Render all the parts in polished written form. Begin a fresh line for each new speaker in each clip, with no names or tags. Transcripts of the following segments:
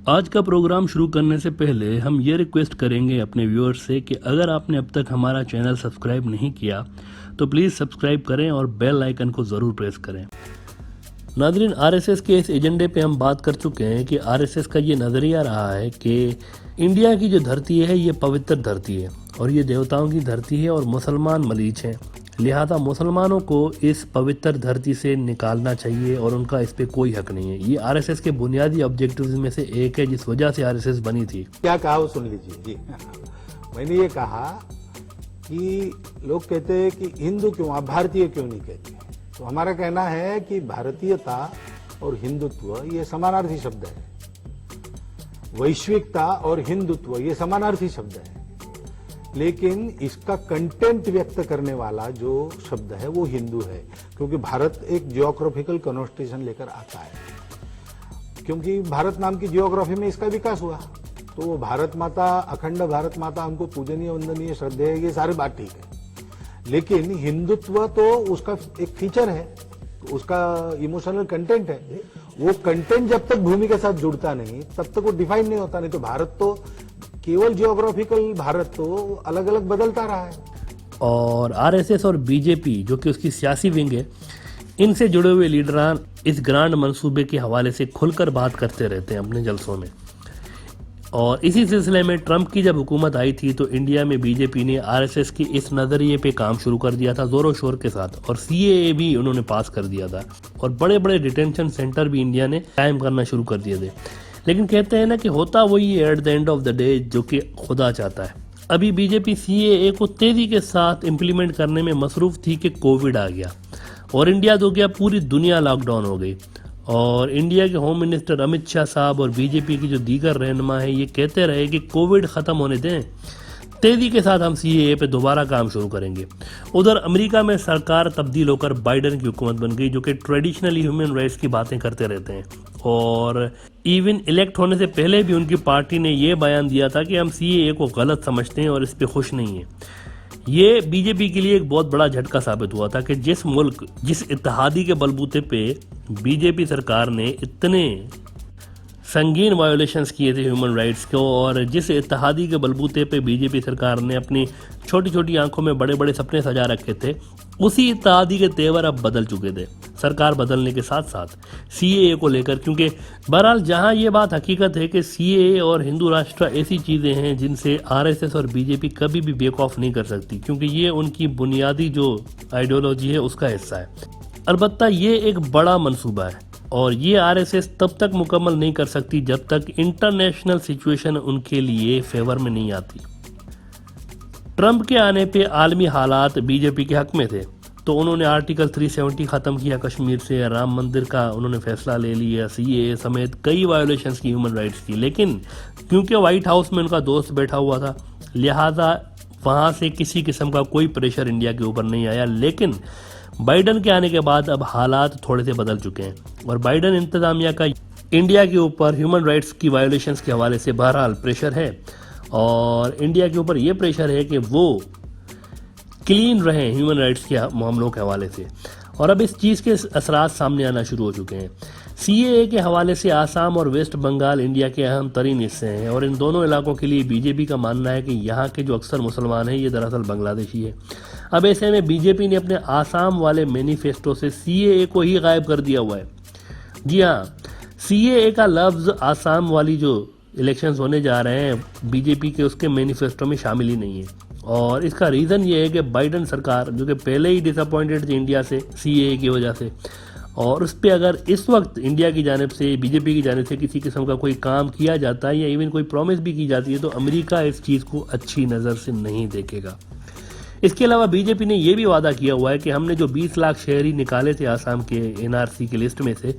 आज का प्रोग्राम शुरू करने से पहले हम ये रिक्वेस्ट करेंगे अपने व्यूअर्स से कि अगर आपने अब तक हमारा चैनल सब्सक्राइब नहीं किया तो प्लीज़ सब्सक्राइब करें और बेल आइकन को ज़रूर प्रेस करें। नाज़रीन, आरएसएस के इस एजेंडे पे हम बात कर चुके हैं कि आरएसएस का ये नज़रिया रहा है कि इंडिया की जो धरती है ये पवित्र धरती है और ये देवताओं की धरती है और मुसलमान मलीच हैं, लिहाजा मुसलमानों को इस पवित्र धरती से निकालना चाहिए और उनका इस पे कोई हक नहीं है। ये आरएसएस के बुनियादी ऑब्जेक्टिव्स में से एक है जिस वजह से आरएसएस बनी थी।
क्या कहा वो सुन लीजिए जी। मैंने ये कहा कि लोग कहते हैं कि हिंदू क्यों, आप भारतीय क्यों नहीं कहते। तो हमारा कहना है कि भारतीयता और हिंदुत्व ये समानार्थी शब्द है। वैश्विकता और हिंदुत्व ये समानार्थी शब्द है, लेकिन इसका कंटेंट व्यक्त करने वाला जो शब्द है वो हिंदू है, क्योंकि भारत एक जियोग्राफिकल कॉन्स्टिट्यूशन लेकर आता है। क्योंकि भारत नाम की जियोग्राफी में इसका विकास हुआ, तो वो भारत माता, अखंड भारत माता हमको पूजनीय, वंदनीय, श्रद्धेय, ये सारे बात ठीक है, लेकिन हिंदुत्व तो उसका एक फीचर है, उसका इमोशनल कंटेंट है। वो कंटेंट जब तक भूमि के साथ जुड़ता नहीं तब तक वो डिफाइन नहीं होता। नहीं तो भारत तो केवल जियोग्राफिकल भारत तो अलग अलग बदलता रहा है।
और आरएसएस और बीजेपी जो कि उसकी सियासी विंग है, इनसे जुड़े हुए लीडरान इस ग्रांड मंसूबे के हवाले से खुलकर बात करते रहते हैं अपने जलसों में। और इसी सिलसिले में ट्रंप की जब हुकूमत आई थी तो इंडिया में बीजेपी ने आरएसएस की इस नज़रिए पे काम शुरू कर दिया था जोरों शोर के साथ, और सीएए भी उन्होंने पास कर दिया था और बड़े बड़े डिटेंशन सेंटर भी इंडिया ने कायम करना शुरू कर दिए थे। लेकिन कहते हैं ना कि होता वही है at the end of the day जो कि खुदा चाहता है। अभी बीजेपी सीएए को तेजी के साथ इम्प्लीमेंट करने में मसरूफ थी कि कोविड आ गया और इंडिया तो गया, पूरी दुनिया लॉकडाउन हो गई। और इंडिया के होम मिनिस्टर अमित शाह साहब और बीजेपी की जो दीगर रहनुमा है ये कहते रहे कि कोविड ख़त्म होने दें, तेज़ी के साथ हम सीएए पे दोबारा काम शुरू करेंगे। उधर अमेरिका में सरकार तब्दील होकर बाइडन की हुकूमत बन गई जो कि ट्रेडिशनली ह्यूमन राइट्स की बातें करते रहते हैं, और इवन इलेक्ट होने से पहले भी उनकी पार्टी ने ये बयान दिया था कि हम सीएए को गलत समझते हैं और इस पे खुश नहीं हैं। ये बीजेपी के लिए एक बहुत बड़ा झटका साबित हुआ था कि जिस मुल्क, जिस इत्तेहादी के बलबूते पे बीजेपी सरकार ने इतने संगीन वायोलेशंस किए थे ह्यूमन राइट्स को, और जिस इत्तेहादी के बलबूते पे बीजेपी सरकार ने अपनी छोटी छोटी आंखों में बड़े बड़े सपने सजा रखे थे, उसी इत्तेहादी के तेवर अब बदल चुके थे सरकार बदलने के साथ साथ सीएए को लेकर। क्योंकि बहरहाल जहां ये बात हकीकत है कि सीएए और हिंदू राष्ट्र ऐसी चीज़ें हैं जिनसे आरएसएस और बीजेपी कभी भी बेक ऑफ नहीं कर सकती, क्योंकि ये उनकी बुनियादी जो आइडियोलॉजी है उसका हिस्सा है। अलबत्ता ये एक बड़ा मंसूबा है और ये आरएसएस तब तक मुकम्मल नहीं कर सकती जब तक इंटरनेशनल सिचुएशन उनके लिए फेवर में नहीं आती। ट्रंप के आने पे आलमी हालात बीजेपी के हक में थे, तो उन्होंने आर्टिकल 370 ख़त्म किया कश्मीर से, राम मंदिर का उन्होंने फैसला ले लिया, सीएए समेत कई वायोलेशंस की ह्यूमन राइट्स की। लेकिन क्योंकि व्हाइट हाउस में उनका दोस्त बैठा हुआ था, लिहाजा वहाँ से किसी किस्म का कोई प्रेशर इंडिया के ऊपर नहीं आया। लेकिन बाइडन के आने के बाद अब हालात थोड़े से बदल चुके हैं और बाइडन इंतजामिया का इंडिया के ऊपर ह्यूमन राइट्स की वायोलेशंस के हवाले से बहरहाल प्रेशर है, और इंडिया के ऊपर ये प्रेशर है कि वो क्लीन रहें ह्यूमन राइट्स के मामलों के हवाले से। और अब इस चीज़ के असरात सामने आना शुरू हो चुके हैं। सीएए के हवाले से आसाम और वेस्ट बंगाल इंडिया के अहम तरीन हिस्से हैं, और इन दोनों इलाकों के लिए बीजेपी का मानना है कि यहाँ के जो अक्सर मुसलमान हैं ये दरअसल बांग्लादेशी है। अब ऐसे में बीजेपी ने अपने आसाम वाले मैनिफेस्टो से सीएए को ही गायब कर दिया हुआ है। जी हाँ, सीएए का लफ्ज़ आसाम वाली जो इलेक्शंस होने जा रहे हैं बीजेपी के उसके मैनिफेस्टो में शामिल ही नहीं है। और इसका रीज़न ये है कि बाइडन सरकार जो कि पहले ही डिसअपॉइंटेड थी इंडिया से सीएए की वजह से, और उस पर अगर इस वक्त इंडिया की जानिब से, बीजेपी की जानिब से किसी किस्म का कोई काम किया जाता है या इवन कोई प्रॉमिस भी की जाती है तो अमेरिका इस चीज़ को अच्छी नज़र से नहीं देखेगा। इसके अलावा बीजेपी ने यह भी वादा किया हुआ है कि हमने जो 20 लाख शहरी निकाले थे आसाम के एनआरसी की लिस्ट में से,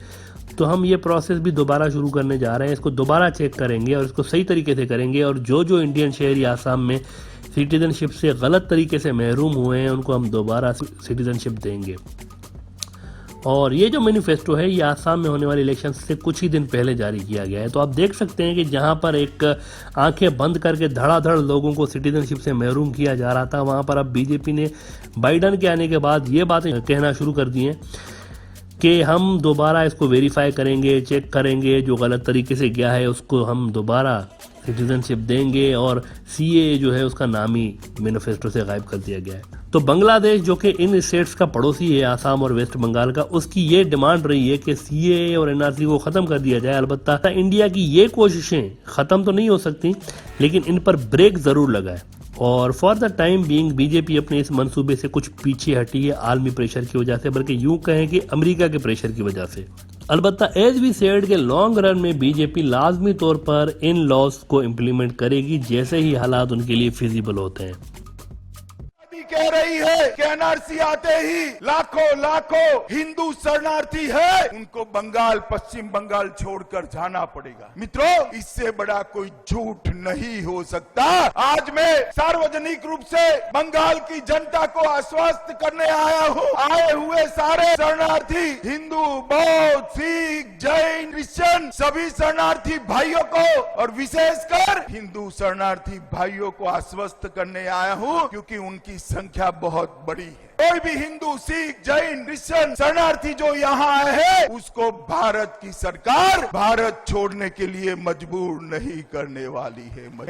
तो हम ये प्रोसेस भी दोबारा शुरू करने जा रहे हैं, इसको दोबारा चेक करेंगे और इसको सही तरीके से करेंगे, और जो जो इंडियन शहरी आसाम में सिटीजनशिप से गलत तरीके से महरूम हुए हैं उनको हम दोबारा सिटीजनशिप देंगे। और ये जो मैनिफेस्टो है ये आसाम में होने वाले इलेक्शन से कुछ ही दिन पहले जारी किया गया है। तो आप देख सकते हैं कि जहां पर एक आंखें बंद करके धड़ाधड़ लोगों को सिटीजनशिप से महरूम किया जा रहा था, वहां पर अब बीजेपी ने बाइडन के आने के बाद ये बातें कहना शुरू कर दी हैं कि हम दोबारा इसको वेरीफाई करेंगे, चेक करेंगे, जो गलत तरीके से गया है उसको हम दोबारा सिटीजनशिप देंगे, और सीए जो है उसका नाम ही मैनिफेस्टो से गायब कर दिया गया है। तो बांग्लादेश जो कि इन स्टेट्स का पड़ोसी है, आसाम और वेस्ट बंगाल का, उसकी ये डिमांड रही है कि सीए और एनआरसी को खत्म कर दिया जाए। अलबत्ता इंडिया की ये कोशिशें खत्म तो नहीं हो सकती, लेकिन इन पर ब्रेक जरूर लगा है। और for the time being BJP अपने इस मंसूबे से कुछ पीछे हटी है, आलमी प्रेशर की वजह से, बल्कि यूं कहें कि अमेरिका के प्रेशर की वजह से। अलबत्ता एज वी सेड के लॉन्ग रन में बीजेपी लाजमी तौर पर इन लॉज को इम्प्लीमेंट करेगी जैसे ही हालात उनके लिए फिजिबल होते हैं।
कह रही है कि एनआरसी आते ही लाखों लाखों हिंदू शरणार्थी है, उनको बंगाल, पश्चिम बंगाल छोड़कर जाना पड़ेगा। मित्रों, इससे बड़ा कोई झूठ नहीं हो सकता। आज मैं सार्वजनिक रूप से बंगाल की जनता को आश्वस्त करने आया हूँ, आए हुए सारे शरणार्थी हिंदू, बौद्ध, सिख, जैन, क्रिश्चियन सभी शरणार्थी भाइयों को और विशेषकर हिंदू शरणार्थी भाइयों को आश्वस्त करने आया हूँ, क्योंकि उनकी संख्या बहुत बड़ी है। कोई भी हिंदू, सिख, जैन, क्रिश्चियन शरणार्थी जो यहाँ आए हैं, उसको भारत की सरकार भारत छोड़ने के लिए मजबूर नहीं करने वाली है।